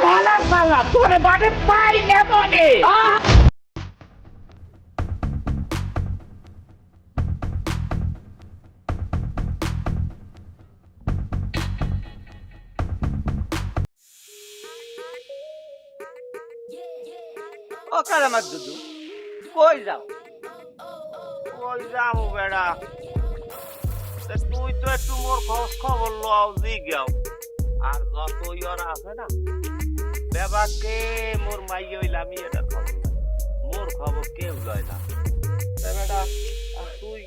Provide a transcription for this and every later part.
ভালা ভালা তোরে বাড়ি পাই নেবনে ও কালামার দুদু কই যাও? কই যাবো বেড়া? তুই তো একটু মোর খোঁজ খবর লও জিগাও। আর যত ইয়রা আছে না বেবাকে মোর মাই হইলাম এটার খবর নাই, মোর খবর কেউ লয় না। বেটা আর তুই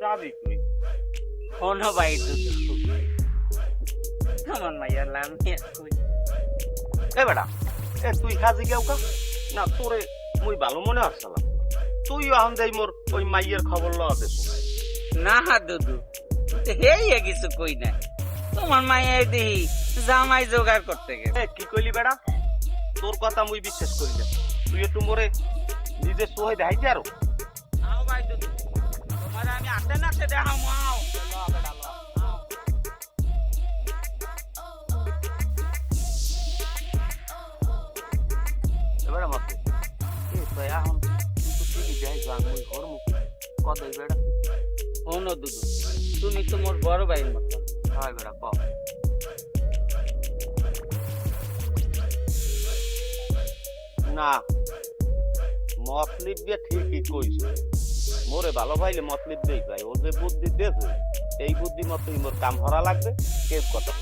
যাবি তুই? শোনো ভাই দুদু, আমার মাইয়ার নাম কই? এ বেটা এ তুই খাজি কেউ কা না, তোরে মুই ভালো মনে আসছিলাম। তুই এখন যাই মোর ওই মাইয়ের খবর লওয়া দেব না দুদু, হেই কিছু কই না। তোমার মাইয়া দেখি জামাই জোগাড় করতে গেছে। কি কইলি বেড়া? তোর কথা মুই বিশ্বাস করি না। তুই একটু মোরে নিজের সোহে দেখাইতে আরো। আও ভাই দুদু, তোমার আমি আটে নাচে দেখাও মাও। এবারে মাত্র এ তুই এখন কিন্তু ঠিকই যাই যান মুই ঘর মুখ কতই বেড়া। শোনো দুদু, তুমি তো মোর বড় ভাইয়ের মতো। হয় বেড়া ক না, মতলিব দিয়ে ঠিকই কইছে। মোরে ভালো পাইলে মতলিব দেই পাই। ও যে বুদ্ধি দিয়েছে এই বুদ্ধি মতোই মোর কাম হরা লাগবে। কেউ কথা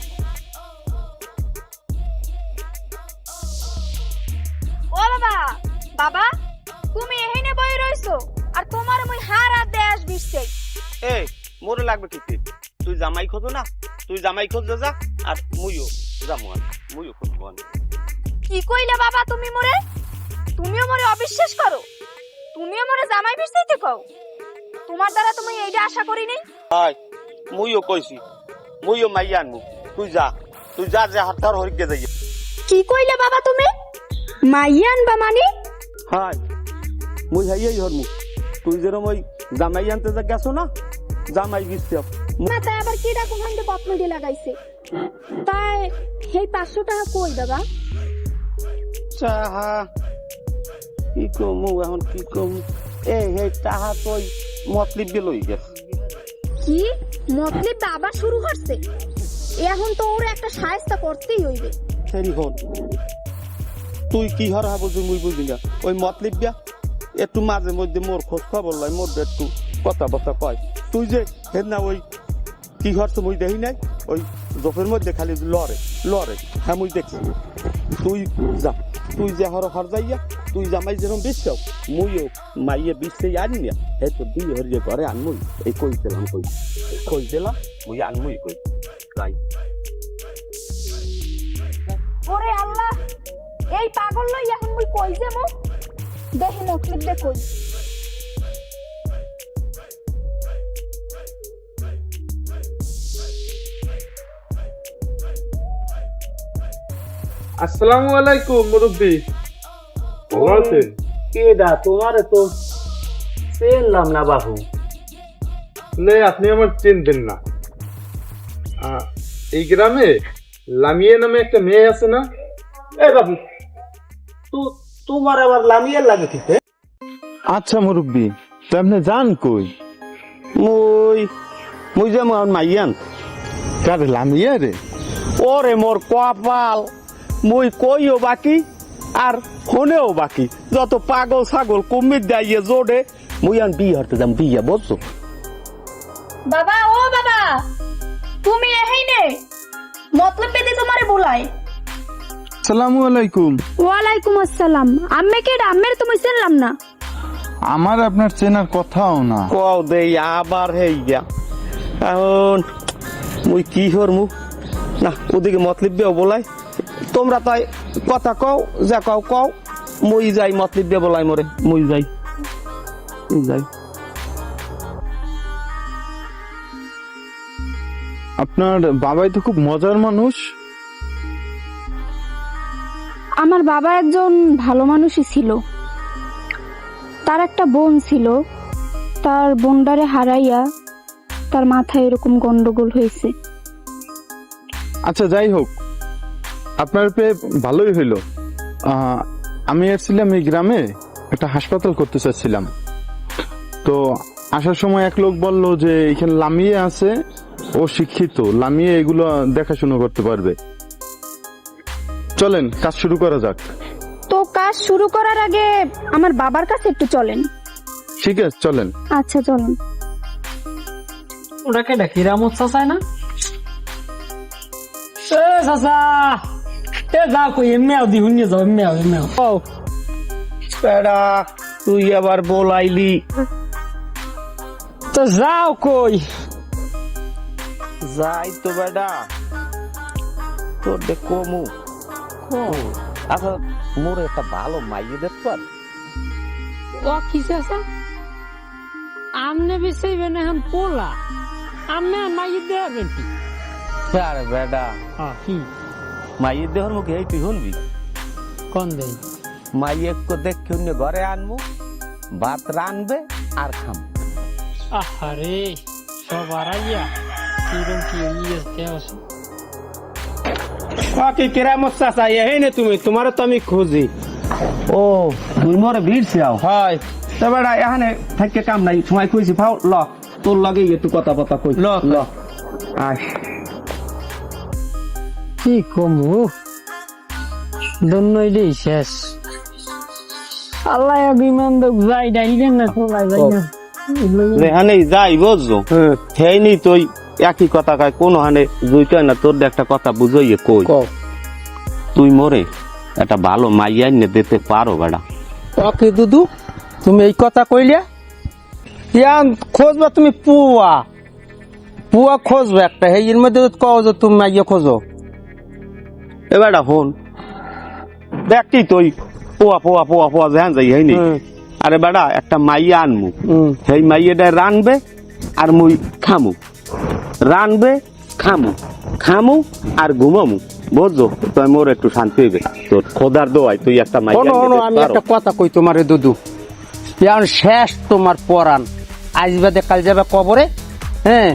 ও বাবা, বাবা তুমি এখানে বই রইছো আর তোমার মুই হারা দেশ বিশছে। এই মোরে লাগবে কি? তুই জামাই খোঁজো না, তুই জামাই খোঁজো যা। আর মুইও যাবো, মুইও খুঁজবো। কি কইলে বাবা তুমি মোরে? তুমিও মোরে অবিশ্বাস করো? তুমিও মোরে জামাই বিশতে কও? তোমার দ্বারা তুমি এইটা আশা করি নাই। হয় মুইও কইছি, মুইও মাইয়া আনমু। তুই যা, তুই যা, যে হাতটার হরিকে যাই। কি কইলে বাবা তুমি? মাইয়ান বা মানে? হয় মুই হাইয়াই হরমু। তুই যেরকম ওই জামাই আনতে যা গেছো না, জামাই গিয়েছে মাথায় আবার কি রকম হান্ডে বকমুডি লাগাইছে? তাই সেই 500 টাকা কই বাবা? চাহা কি কমু এখন, কি কমু? হে টাহা তুই মতলিব দিয়ে লই গেছে। কি মতলব বাবা শুরু করছে? এখন তো ওর একটা সাহায্য করতেই হইবে। সেরি হন তুই কি হর বুঝি মুই বুঝি না। ওই মতলিব দিয়া একটু মাঝে মধ্যে মোর খোঁজ খবর লয়, মোর একটু কথা বথা কয়। তুই যে হেন না ওই কি হরছ মুই দেখি নাই, ওই জফের মধ্যে খালি লড়ে লড়ে। হ্যাঁ মুই দেখছি। তুই যা, তুই যে হর যাইয়া তুই জামাই যেরকম বিশ্বাস মুইও মাইয়ে বিশ্বেই আনি না। হে তো দুই হরিয়ে ঘরে আনমুই। এই কই দিলাম, কই দিলাম মুই আনমুই কই তাই। ওরে আল্লাহ, এই পাগল লই এখন মুই কই যামু? দেখি মতলব দে কই। আসসালামু আলাইকুম মুরব্বি, ভালো আছেন? কেডা তোমারে তো চেনলাম না বাবু। লে আপনি আমার চিনবেন না। এই গ্রামে লামিয়া নামে একটা মেয়ে আছে না? এ বাবু তোমার আবার লামিয়ার লাগে কিতে? আচ্ছা মুরব্বি, তো আপনি যান কই? মুই যে আমার মাইয়ান। কারে লামিয়া রে? ওরে মোর কপাল, মুই কইও বাকি আর ফোনেও বাকি। যত পাগল ছাগল কুমির দাইয়ে জোড়ে মুই আন বিয়ে হতে যাম। বিয়ে বুঝছো? বাবা, ও বাবা তুমি এখানে মতলব পেতে তোমারে বলাই। আসসালামু আলাইকুম। ওয়ালাইকুম আসসালাম। আম্মে কেডা? আম্মের তুমি চিনলাম না। আমার আপনার চেনার কথাও না। কও দেই আবার হেই গিয়া। এখন মুই কি হরমু না, ওদিকে মতলব বিয়ে বলাই। তোমরা তাই কথা কও, যা কও কও। মুই যাই মতলব বিয়ে বলাই মরে। মুই যাই যাই। আপনার বাবাই তো খুব মজার মানুষ। আমার বাবা একজন ভালো মানুষই ছিল। তার একটা বোন ছিল, তার বোনডারে হারাইয়া তার মাথায় এরকম গন্ডগোল হয়েছে। আচ্ছা যাই হোক, আপনার পেয়ে ভালোই হইলো। আমি এসেছিলাম এই গ্রামে একটা হাসপাতাল করতে চাচ্ছিলাম। তো আসার সময় এক লোক বলল যে এখানে লামিয়ে আছে, ও শিক্ষিত, লামিয়ে এগুলো দেখাশোনা করতে পারবে। চলেন কাজ শুরু করা যাক। তো কাজ শুরু করার আগে আমার বাবার কাছে একটু চলেন। ঠিক আছে চলেন। আচ্ছা চলেন। ওটাকে ডাকি রামত চাচায় না? এ চাচা, এ যাও কই এমনিও দি হুনিয়ে যাও, এমনিও। ও বেড়া, তুই আবার বলাইলি। তো যাও কই? যাই তো বেড়া, তোর দে কমু। আচ্ছা, মোর একটা ভালো মাইয়ে দেখতে পার? ও কি চাচা, আমনে বেসাইবেন এখন পোলা, আমনে মাই দেবেন কি? আরে বেড়া, কি মাইয়ে দেহর মুখে এই তুই শুনবি? কোন দেই? মাইয়ে দেখে ঘরে আনবো, ভাত রানবে আর খাম। আহারে সবার আইয়া কিরম কি ইয়ে আছে। কি কেরামত চাচা এই নে তুমি, তোমার তো আমি খুঁজি। ও তুই মরে ভিড় চাও? হয় তো বেড়া, এখানে থাকতে কাম নাই, সময় খুঁজছি ফাও ল, তোর লাগে একটু কথা বথা কই। ল ল আয়। কি কমু দন্নইলেই শেষ। আল্লাহ বিমান দক যাই ডাইলেন না তোলাই যাই না। এখানে যাই বুঝছো, সেই নি তুই একই কথা কয়, কোন হানে জুইতে না, তোর একটা কথা বুঝাইয়ে কই। তুই মরে একটা ভালো মাইয়া এনে দিতে পারো বেড়া? ওকে দুদু, তুমি এই কথা কইলে ইয়ান খোঁজবা, তুমি পুয়া পুয়া খোঁজবে একটা, এর মধ্যে কও যে তুমি মাইয়া খোঁজো। এ বেড়া ফোন দেখি তুই পোয়া পোয়া পোয়া পোয়া যেন যাই হয়নি। আরে বেড়া, একটা মাইয়া আনমু, সেই মাইয়াটা রানবে আর মুই খামু, রানবে খামু, খামু আর ঘুমামু, বুঝছো? তুই মোর একটু শান্তি হইবে, তোর খোদার দোয়াই তুই একটা মাইয়া। আমি একটা কথা কই তোমারে দুদু, এখন শেষ তোমার পরাণ, আজ বাদে কাল যাবে কবরে। হ্যাঁ,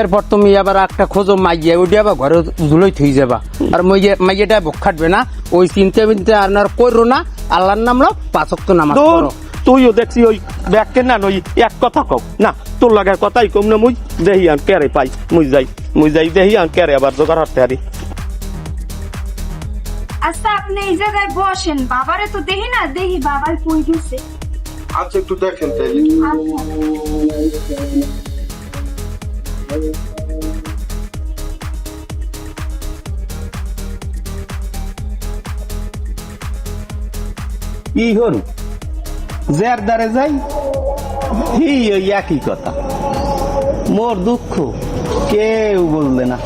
এরপর তুমি আবার একটা খোঁজো মাইয়া, ওইটা আবার ঘরে ঝুলোই থই যাবা, আর মাইয়াটা ভোগ খাটবে না। ওই চিন্তা বিনতে আর করো না, আল্লাহর নাম লো, 5 ওয়াক্ত নামাজ পড়ো। তুইও দেখছি ওই ব্যাগকে না, ওই এক কথা কও না, তোর লাগার কথাই কম না। মুই দেহি আন কেরে পাই, মুই যাই দেহি আন কেরে আবার জোগাড় হতে হারি। আচ্ছা আপনি এই জায়গায় বসেন, বাবারে তো দেখি না, দেখি বাবার কই গেছে। আচ্ছা একটু দেখেন তাইলে। কি হল যার দ্বারে যাই ওই একই কথা, মোর দুঃখ কেউ বলবে না।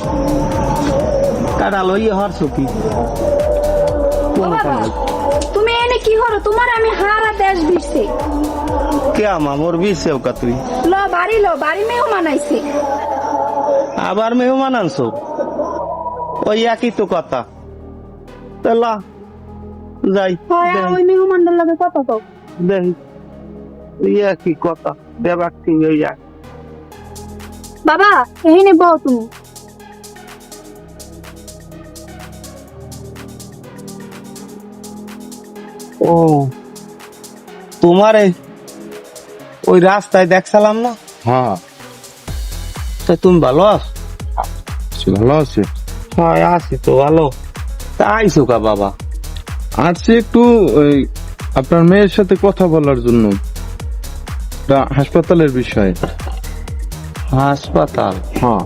কাটা লইয়ে হরছ কি? তুমি এনে কি হলো? তোমার আমি হারা দেশ দিছি। কে আমা মোর বিছেও কা তুই? ল বাড়ি মেহমান আইছে। আবার মেহমান আনছো? ওই একই তো কথা। তাহলে যাই ওই মেহমানদের লগে কথা কও। দেখ একই কথা, দেবাক ঠিক হয়ে যায়। বাবা এখানে বউ তুমি। ও তোমারে ওই রাস্তায় দেখছিলাম না? হ্যাঁ, তা তুমি ভালো আছো? ভালো আছে। হ্যাঁ আছি তো ভালো। তা আইসো কা বাবা? আজকে একটু ওই আপনার মেয়ের সাথে কথা বলার জন্য, হাসপাতালের বিষয়ে। হাসপাতাল? হ্যাঁ।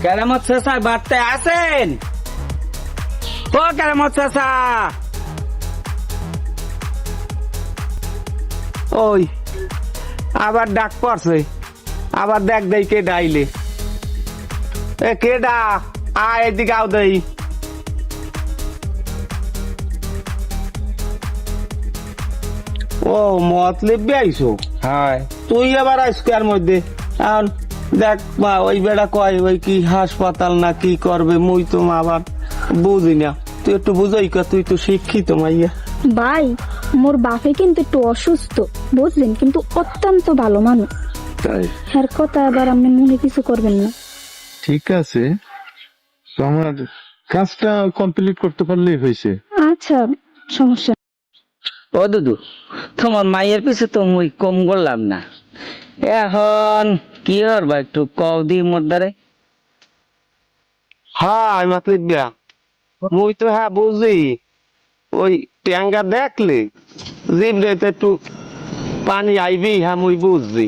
কেরামত চাচা বাড়তে আছেন? ও কেরামত চাচা, ওই আবার ডাক পড়ছে, আবার দেখ দেই কে ডাইলে। এ কেডা, আয় এদিকে আও দেই। ও মতলব আইসো? হ্যাঁ। তুই আবার আজকের মধ্যে এখন দেখ মা, ওই বেড়া কয় ওই কি হাসপাতাল না কি করবে, মুই তো আবার বুঝি না। তুই একটু বুঝাই কা, তুই তো শিক্ষিত মাইয়া। ভাই মোর বাপে কিন্তু একটু অসুস্থ বুঝলেন, কিন্তু অত্যন্ত ভালো মানুষ। তাই? এর কথা আবার আপনি মনে কিছু করবেন না। ঠিক আছে, তো আমার কাজটা কমপ্লিট করতে পারলেই হয়েছে। আচ্ছা, সমস্যা নেই। ও দুদু, তোমার মায়ের পিছে তো মুই কম করলাম না, এখন কি করবা একটু কও দি মোর দ্বারে। হ্যাঁ মাতলিব বিয়া, মুই তো হ্যাঁ বুঝি, ওই ট্যাঙ্গা দেখলে জিবরে একটু পানি আইবি, হ্যাঁ মুই বুঝছি।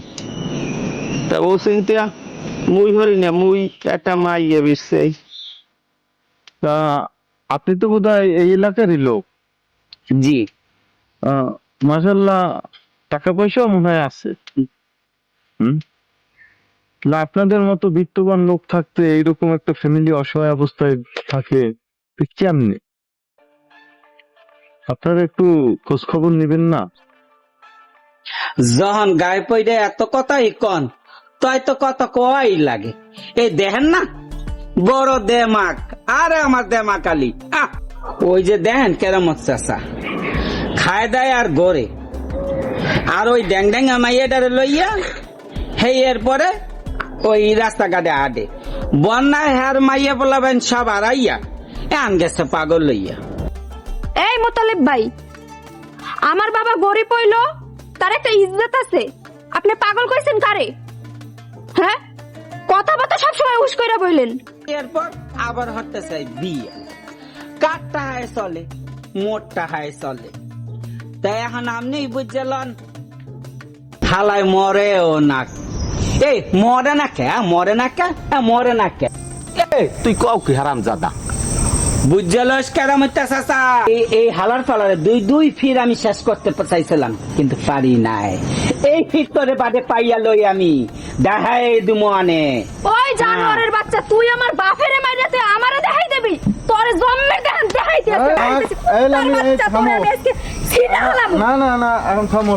তা ও চিন্তা মুই হরি না, মুই একটা মাইয়ে বিরছে। তা আপনি তো বোধহয় এই এলাকারই লোক। জি। মাশাআল্লাহ, টাকা পয়সাও মনে হয় আছে। না, আপনাদের মতো বিত্তবান লোক থাকতে এইরকম একটা ফ্যামিলি অসহায় অবস্থায় থাকে কেমনি? আপনারা একটু খোঁজ খবর নেবেন না? যখন গায়ে পইরে এত কথাই কন, তাই তো কথা কই লাগে। এই দেখেন না বড় দেমাক, আরে আমার দেমাক আলী, ওই যে দেখেন কেরামত চাচা খায় দায় আর গড়ে, আর ওই ড্যাং ড্যাং মাইয়াটারে লইয়া হেই এরপরে ওই রাস্তাঘাটে আডে বন্যায় হার মাইয়া বলাবেন সব আড়াইয়া আন গেছে পাগল লইয়া। এই মোতালেব ভাই, আমার বাবা গরিব হইলো, তার একটা ইজ্জত আছে। আপনি পাগল কইছেন কারে? হ্যাঁ, কথাবার্তা সবসময় উস কইরা বললেন। এরপর আবার হতে চাই বিয়ে, কাঠটা হায় চলে, মোটটা হায় চলে। তাই এখন আপনি বুঝলেন থালায় মরে ও না, এই মরে না কে, মরে না কে, মরে না কে। তুই কও কি হারাম জাদা? বুঝলস কেরামত চাচা, এই হালার ফালারে দুই দুই ফির আমি শেষ করতে চাইছিলাম, কিন্তু পারি নাই। এই ফির তোরে বাদে পাইয়া লই আমি দেখাই দুমো আনে। ওই জানোয়ারের বাচ্চা, তুই আমার বাপেরে মাইরাতে আমারে দেখাই দিবি? তোরে জম্মে দেখাইতে আছে। না না না, এখন থামো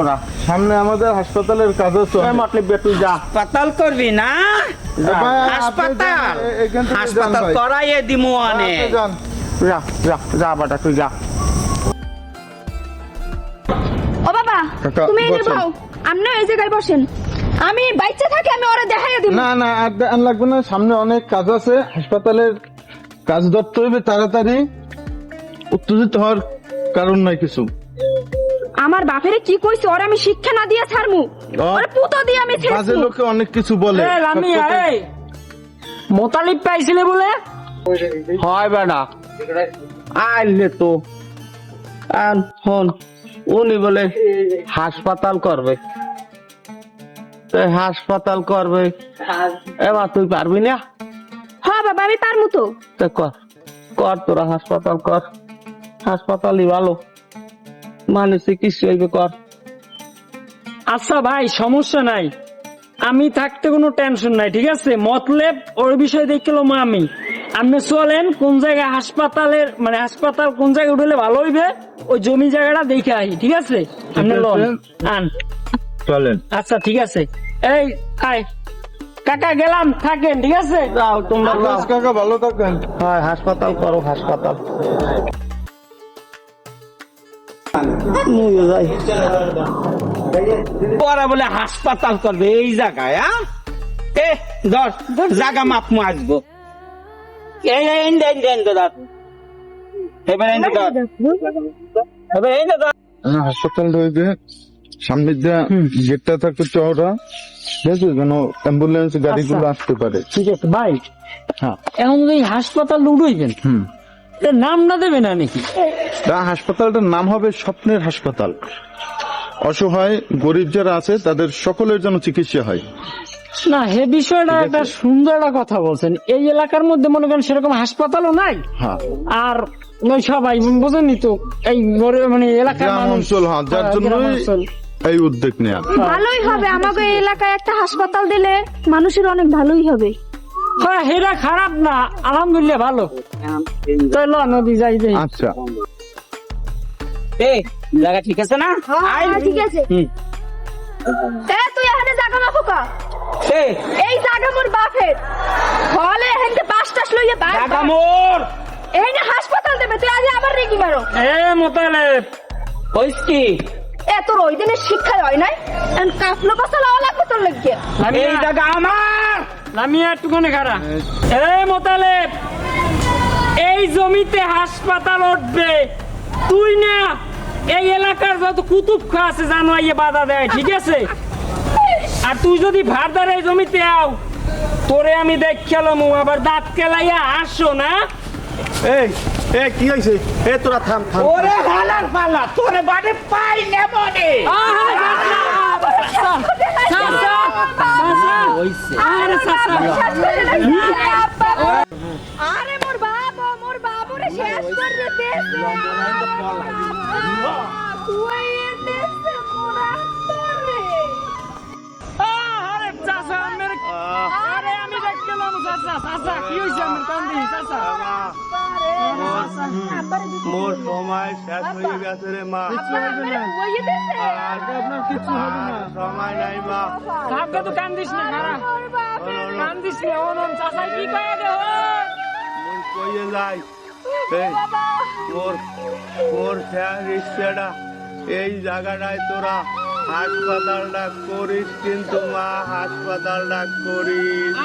না। সামনে আমাদের হাসপাতালের কাজ আছে। মাতলিব বিয়া তুই যা। হাসপাতাল করবি না? হাসপাতাল হাসপাতাল করাইয়ে দিমু আনে। যা যা যা বাটা, তুই যা। ও বাবা, কাকা, তুমি এনে বসেন। বাও, আপনি এই জায়গায় বসেন। আমি বাইচ্চা থাকি, আমি ওরে দেখাইয়া দিব। না না, আর লাগবে না, সামনে অনেক কাজ আছে। হাসপাতালের কাজ ধরতে হবে তাড়াতাড়ি, উত্তেজিত হওয়ার কারণ নাই কিছু। আমার বাপেরে কি কইছে, ওরে আমি শিক্ষা না দিয়ে ছাড়মু, ওরে পুতো দিয়ে আমি বাজে ছেড়ে। লোকে অনেক কিছু বলে। মোতালিব পাইছিলে বলে? হয় বেটা, আইলে তো হন উনি বলে হাসপাতাল করবে, হাসপাতাল করবে। এবার তুই পারবি না? হ্যাঁ বাবা, আমি পারমু তো। তা কর কর, তোরা হাসপাতাল কর, হাসপাতালই ভালো, মানে চিকিৎসা হইবে, কর। আচ্ছা ভাই, সমস্যা নাই, আমি থাকতে কোনো টেনশন নাই, ঠিক আছে? মতলব ওর বিষয় দেখলাম আমি। আপনি চলেন কোন জায়গায় হাসপাতালের, মানে হাসপাতাল কোন জায়গায় উঠলে ভালো হইবে, ওই জমি জায়গাটা দেখে আই, ঠিক আছে? আপনি লোন আন। চলেন। আচ্ছা ঠিক আছে, এই আয় কাকা, গেলাম, থাকেন, ঠিক আছে? যাও তোমরা যাও। কাকা ভালো থাকেন। হ্যাঁ হাসপাতাল করো, হাসপাতাল। মুইও যাই। পরে বলে হাসপাতাল করবে এই জায়গায়, এ ধর জায়গা মাপ মু আসবো। এই হাসপাতাল রয়েছে সামনের যে গেটটা থাকতে চওড়া, ঠিক আছে, যেন অ্যাম্বুলেন্স গাড়িগুলো আসতে পারে। ঠিক আছে ভাই, হ্যাঁ। এখন যদি হাসপাতাল উঠবেন, এর নাম না দেবে না নাকি? হাসপাতালটার নাম হবে স্বপ্নের হাসপাতাল। অসহায় গরিব যারা আছে তাদের সকলের জন্য চিকিৎসা হয়। না, হে বিষয়টা একটা সুন্দর একটা কথা বলছেন। এই এলাকার মধ্যে মনে করেন সেরকম হাসপাতালও নাই, হ্যাঁ, আর ওই সবাই বোঝেনি তো এই মানে এলাকার গ্রাম মানুষ, অঞ্চল, হ্যাঁ, যার হ্যাঁ, জন্য গ্রাম অঞ্চল। এই উদ্যোগ নেওয়া। ভালোই হবে, আমাকে এই এলাকায় একটা হাসপাতাল দিলে মানুষের অনেক ভালোই হবে। হ্যাঁ, হেরা খারাপ না, আলহামদুলিল্লাহ ভালো। চলো নদী যাই যাই। আচ্ছা, এই জায়গা ঠিক আছে না? ঠিক আছে। তুই এখানে জায়গা মাফো কা? এই জায়গা মোর বাপের, হলে এখানে বাস টাস লইয়া জায়গা মোর, এই হাসপাতাল দেবে, তুই আজ আবার রেগি মারো। এ মোতালেব, হইস কি? তোর ওই দিনের শিক্ষা হয় নাই, কাফলো কথা লওয়া লাগবে তোর লাগিয়ে। এই জায়গা আমার। নামিয়ে একটুখানি খারা। এ মোতালেব, এই জমিতে হাসপাতাল উঠবে, তুই না এই এলাকার যত কুতুব খা আছে জানোয়াইয়ে বাধা দেয়, ঠিক আছে? আর তুই যদি ভারদার এই জমিতে আও, তোরে আমি দেখ খেলাম আবার দাঁত কেলাইয়া আসো না। এই এই কি হয়েছে? এ তোরা থাম থাম। ওরে হালার পালা, তোরে বাড়ি পাই নেব রে। আরে মোর বাবুরে শেষ করে দিয়েছে। তুই এনেছে মোর আত্মারে। আরে চাচা আরে আমি দেখ খেলাম চাচা কি হয়েছে আমার কান্দি চাচা? মোর সময় শেষ হয়ে গেছে রে মা। সময় নাই মা। সাবকে তো কান্দিস না, খারাপ কান্দিস না। ওনন চাচা কি কয়ে দে মন কইয়ে যাই। এই মোর শেষ ইচ্ছেটা এই জায়গাটায় তোরা হাসপাতালটা করিস, কিন্তু মা হাসপাতালটা করিস।